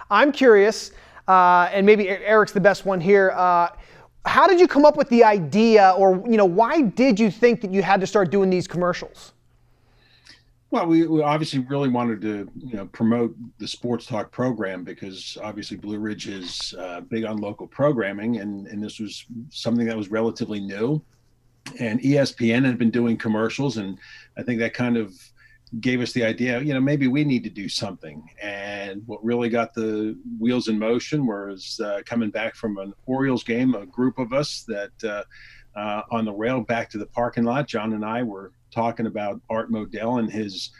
I'm curious, and maybe Eric's the best one here. How did you come up with the idea, or why did you think that you had to start doing these commercials? Well, we obviously really wanted to, promote the Sports Talk program because obviously Blue Ridge is big on local programming, and this was something that was relatively new. And ESPN had been doing commercials, and I think that kind of gave us the idea, maybe we need to do something. And what really got the wheels in motion was coming back from an Orioles game, a group of us that on the rail back to the parking lot, John and I were talking about Art Modell and his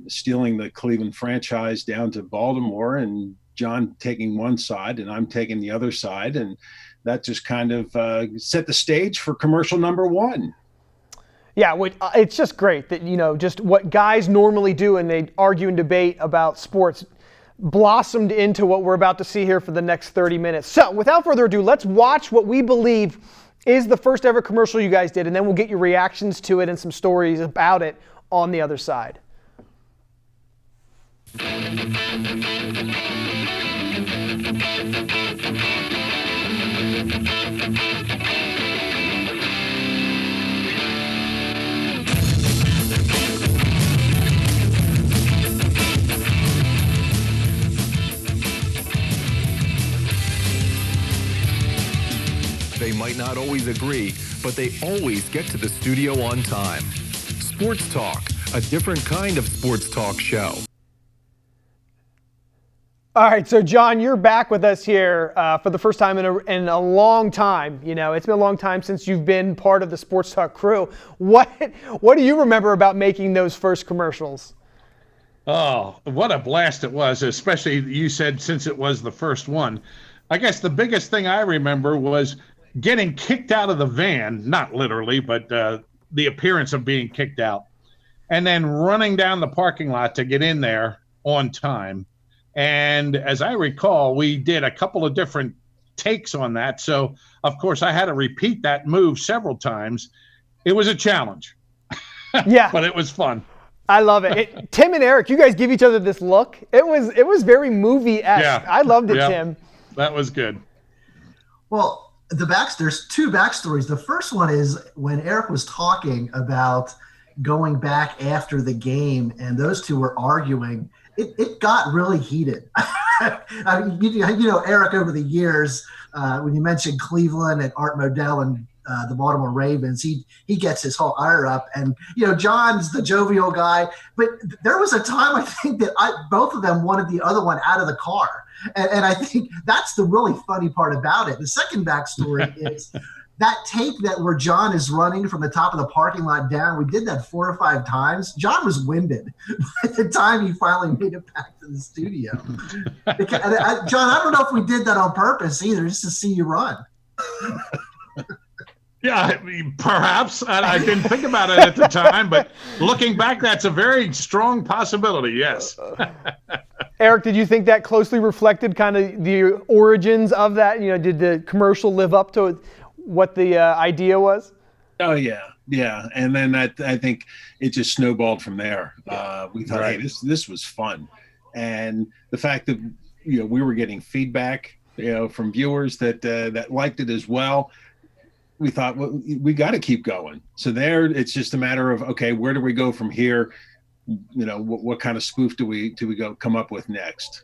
stealing the Cleveland franchise down to Baltimore, and John taking one side and I'm taking the other side. And that just kind of set the stage for commercial number one. Yeah, it's just great that, just what guys normally do and they argue and debate about sports blossomed into what we're about to see here for the next 30 minutes. So without further ado, let's watch what we believe is the first ever commercial you guys did, and then we'll get your reactions to it and some stories about it on the other side. They might not always agree, but they always get to the studio on time. Sports Talk, a different kind of sports talk show. All right, so John, you're back with us here for the first time in a long time. It's been a long time since you've been part of the Sports Talk crew. What do you remember about making those first commercials? Oh, what a blast it was, especially you said since it was the first one. I guess the biggest thing I remember was getting kicked out of the van, not literally, but the appearance of being kicked out, and then running down the parking lot to get in there on time. And as I recall, we did a couple of different takes on that. So, of course, I had to repeat that move several times. It was a challenge. Yeah. But it was fun. I love it. Tim and Eric, you guys give each other this look. It was very movie-esque. Yeah. I loved it, yeah. Tim. That was good. Well, there's two backstories. The first one is when Eric was talking about going back after the game and those two were arguing, it got really heated. I mean, Eric, over the years, when you mentioned Cleveland and Art Modell and the Baltimore Ravens, he gets his whole ire up. And, John's the jovial guy. But there was a time, I think, that both of them wanted the other one out of the car. And I think that's the really funny part about it. The second backstory is that take where John is running from the top of the parking lot down. We did that 4 or 5 times. John was winded by the time he finally made it back to the studio. John, I don't know if we did that on purpose either, just to see you run. Yeah, perhaps. I didn't think about it at the time, but looking back, that's a very strong possibility, yes. Eric, did you think that closely reflected kind of the origins of that? Did the commercial live up to what the idea was? Oh, yeah. Yeah. And then I think it just snowballed from there. We thought, hey, this was fun. And the fact that, we were getting feedback, from viewers that liked it as well. We thought, well, we got to keep going. So there, it's just a matter of, okay, where do we go from here? What kind of spoof do we come up with next?